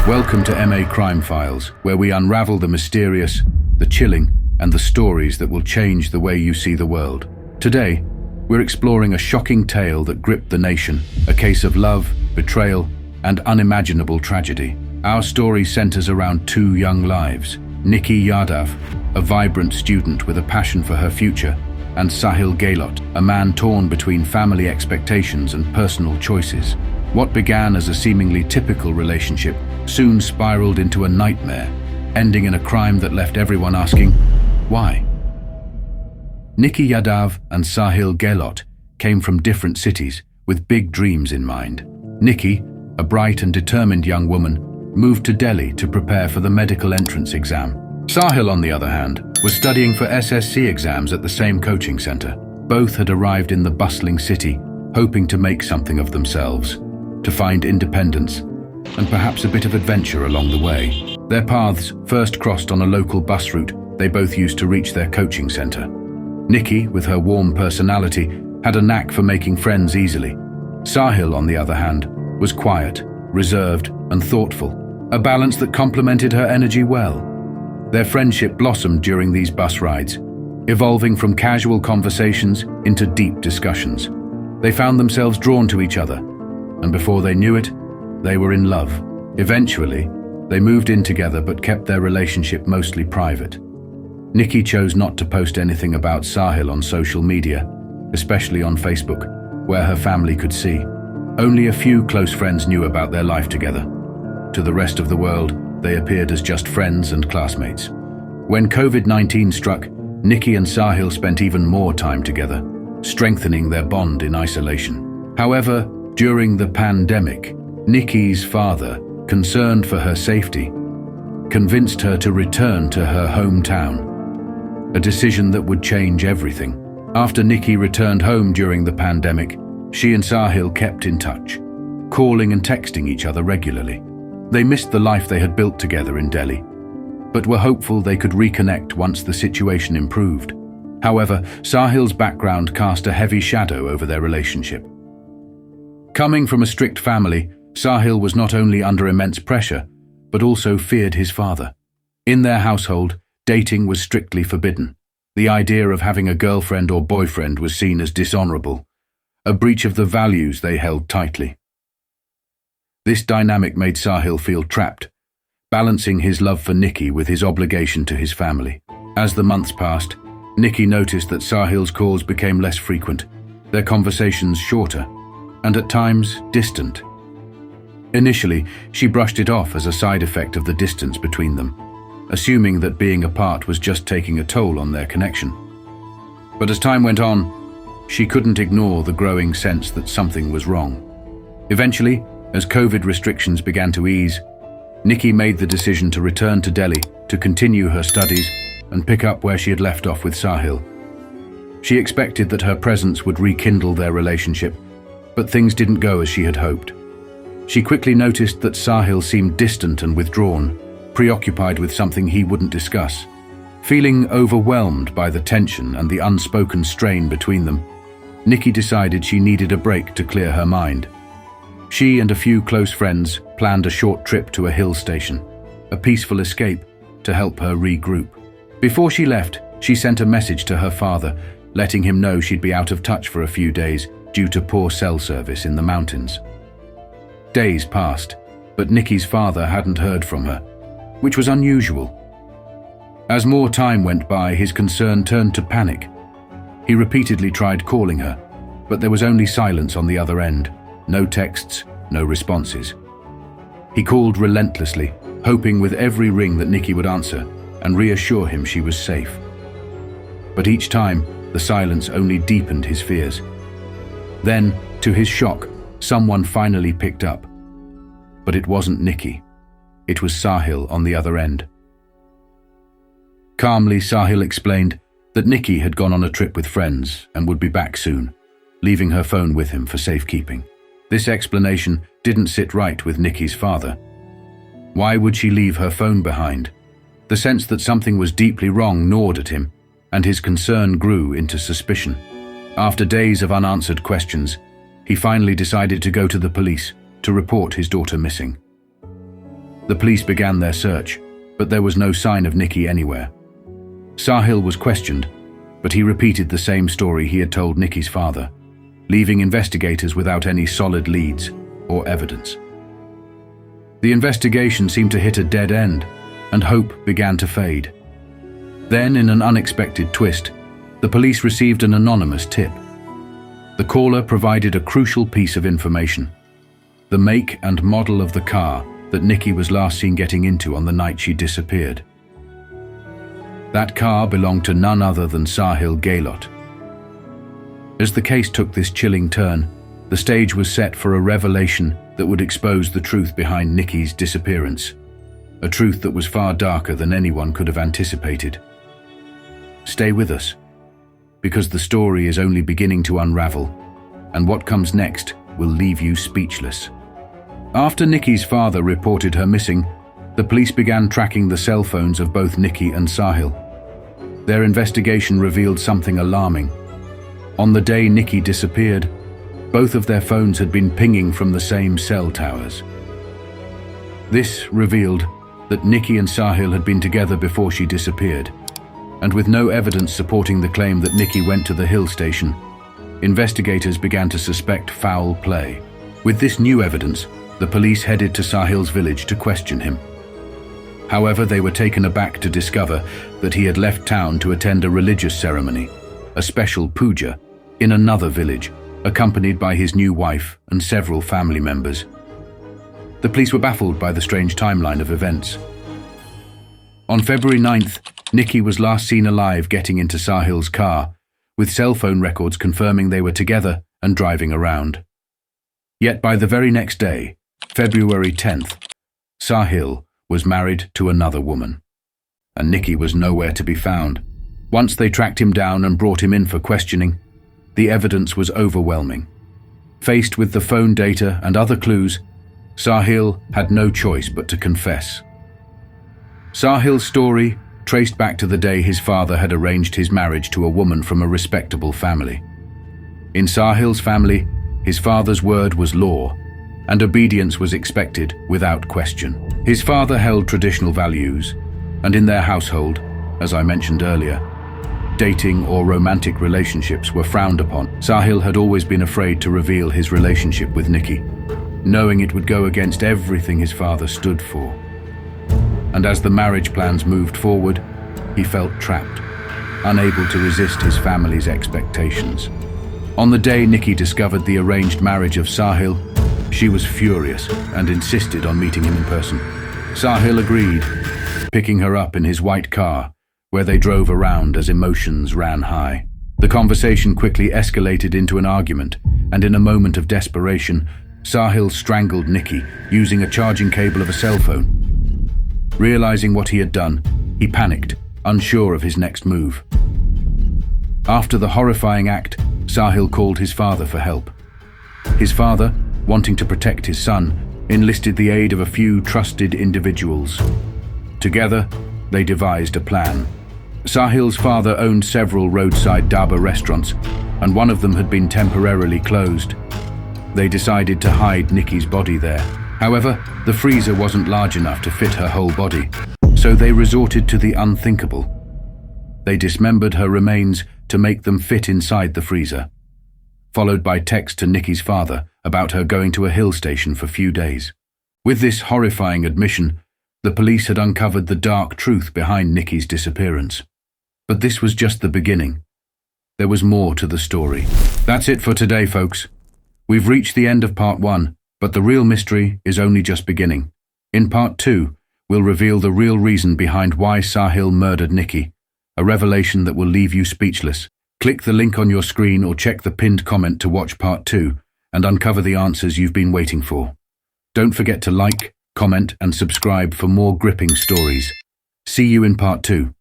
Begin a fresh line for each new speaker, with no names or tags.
Welcome to MA Crime Files, where we unravel the mysterious, the chilling, and the stories that will change the way you see the world. Today, we're exploring a shocking tale that gripped the nation, a case of love, betrayal, and unimaginable tragedy. Our story centers around two young lives: Nikki Yadav, a vibrant student with a passion for her future, and Sahil, a man torn between family expectations and personal choices. What began as a seemingly typical relationship soon spiraled into a nightmare, ending in a crime that left everyone asking, why? Nikki Yadav and Sahil came from different cities with big dreams in mind. Nikki, a bright and determined young woman, moved to Delhi to prepare for the medical entrance exam. Sahil, on the other hand, was studying for SSC exams at the same coaching center. Both had arrived in the bustling city, hoping to make something of themselves, to find independence, and perhaps a bit of adventure along the way. Their paths first crossed on a local bus route they both used to reach their coaching center. Nikki, with her warm personality, had a knack for making friends easily. Sahil, on the other hand, was quiet, reserved, and thoughtful, a balance that complemented her energy well. Their friendship blossomed during these bus rides, evolving from casual conversations into deep discussions. They found themselves drawn to each other, and before they knew it, they were in love. Eventually, they moved in together but kept their relationship mostly private. Nikki chose not to post anything about Sahil on social media, especially on Facebook, where her family could see. Only a few close friends knew about their life together. To the rest of the world, they appeared as just friends and classmates. When COVID-19 struck, Nikki and Sahil spent even more time together, strengthening their bond in isolation. However, during the pandemic, Nikki's father, concerned for her safety, convinced her to return to her hometown, a decision that would change everything. After Nikki returned home during the pandemic, she and Sahil kept in touch, calling and texting each other regularly. They missed the life they had built together in Delhi, but were hopeful they could reconnect once the situation improved. However, Sahil's background cast a heavy shadow over their relationship. Coming from a strict family, Sahil was not only under immense pressure, but also feared his father. In their household, dating was strictly forbidden. The idea of having a girlfriend or boyfriend was seen as dishonorable, a breach of the values they held tightly. This dynamic made Sahil feel trapped, balancing his love for Nikki with his obligation to his family. As the months passed, Nikki noticed that Sahil's calls became less frequent, their conversations shorter, and at times distant. Initially, she brushed it off as a side effect of the distance between them, assuming that being apart was just taking a toll on their connection. But as time went on, she couldn't ignore the growing sense that something was wrong. Eventually, as COVID restrictions began to ease, Nikki made the decision to return to Delhi to continue her studies and pick up where she had left off with Sahil. She expected that her presence would rekindle their relationship, but things didn't go as she had hoped. She quickly noticed that Sahil seemed distant and withdrawn, preoccupied with something he wouldn't discuss. Feeling overwhelmed by the tension and the unspoken strain between them, Nikki decided she needed a break to clear her mind. She and a few close friends planned a short trip to a hill station, a peaceful escape to help her regroup. Before she left, she sent a message to her father, letting him know she'd be out of touch for a few days due to poor cell service in the mountains. Days passed, but Nikki's father hadn't heard from her, which was unusual. As more time went by, his concern turned to panic. He repeatedly tried calling her, but there was only silence on the other end. No texts, no responses. He called relentlessly, hoping with every ring that Nikki would answer and reassure him she was safe. But each time, the silence only deepened his fears. Then, to his shock, someone finally picked up. But it wasn't Nikki. It was Sahil on the other end. Calmly, Sahil explained that Nikki had gone on a trip with friends and would be back soon, leaving her phone with him for safekeeping. This explanation didn't sit right with Nikki's father. Why would she leave her phone behind? The sense that something was deeply wrong gnawed at him, and his concern grew into suspicion. After days of unanswered questions, he finally decided to go to the police to report his daughter missing. The police began their search, but there was no sign of Nikki anywhere. Sahil was questioned, but he repeated the same story he had told Nikki's father, leaving investigators without any solid leads or evidence. The investigation seemed to hit a dead end, and hope began to fade. Then, in an unexpected twist, the police received an anonymous tip. The caller provided a crucial piece of information: the make and model of the car that Nikki was last seen getting into on the night she disappeared. That car belonged to none other than Sahil Gehlot. As the case took this chilling turn, the stage was set for a revelation that would expose the truth behind Nikki's disappearance, a truth that was far darker than anyone could have anticipated. Stay with us, because the story is only beginning to unravel, and what comes next will leave you speechless. After Nikki's father reported her missing, the police began tracking the cell phones of both Nikki and Sahil. Their investigation revealed something alarming. On the day Nikki disappeared, both of their phones had been pinging from the same cell towers. This revealed that Nikki and Sahil had been together before she disappeared, and with no evidence supporting the claim that Nikki went to the hill station, investigators began to suspect foul play. With this new evidence, the police headed to Sahil's village to question him. However, they were taken aback to discover that he had left town to attend a religious ceremony, a special puja, in another village, accompanied by his new wife and several family members. The police were baffled by the strange timeline of events. On February 9th, Nikki was last seen alive getting into Sahil's car, with cell phone records confirming they were together and driving around. Yet by the very next day, February 10th, Sahil was married to another woman, and Nikki was nowhere to be found. Once they tracked him down and brought him in for questioning, the evidence was overwhelming. Faced with the phone data and other clues, Sahil had no choice but to confess. Sahil's story traced back to the day his father had arranged his marriage to a woman from a respectable family. In Sahil's family, his father's word was law, and obedience was expected without question. His father held traditional values, and in their household, as I mentioned earlier, dating or romantic relationships were frowned upon. Sahil had always been afraid to reveal his relationship with Nikki, knowing it would go against everything his father stood for. And as the marriage plans moved forward, he felt trapped, unable to resist his family's expectations. On the day Nikki discovered the arranged marriage of Sahil, she was furious and insisted on meeting him in person. Sahil agreed, picking her up in his white car, where they drove around as emotions ran high. The conversation quickly escalated into an argument, and in a moment of desperation, Sahil strangled Nikki using a charging cable of a cell phone. Realizing what he had done, he panicked, unsure of his next move. After the horrifying act, Sahil called his father for help. His father, wanting to protect his son, enlisted the aid of a few trusted individuals. Together, they devised a plan. Sahil's father owned several roadside dhaba restaurants, and one of them had been temporarily closed. They decided to hide Nikki's body there. However, the freezer wasn't large enough to fit her whole body, so they resorted to the unthinkable. They dismembered her remains to make them fit inside the freezer, followed by text to Nikki's father about her going to a hill station for a few days. With this horrifying admission, the police had uncovered the dark truth behind Nikki's disappearance. But this was just the beginning. There was more to the story. That's it for today, folks. We've reached the end of part 1, but the real mystery is only just beginning. In part 2, we'll reveal the real reason behind why Sahil murdered Nikki, a revelation that will leave you speechless. Click the link on your screen or check the pinned comment to watch part 2 and uncover the answers you've been waiting for. Don't forget to like, comment and subscribe for more gripping stories. See you in part 2.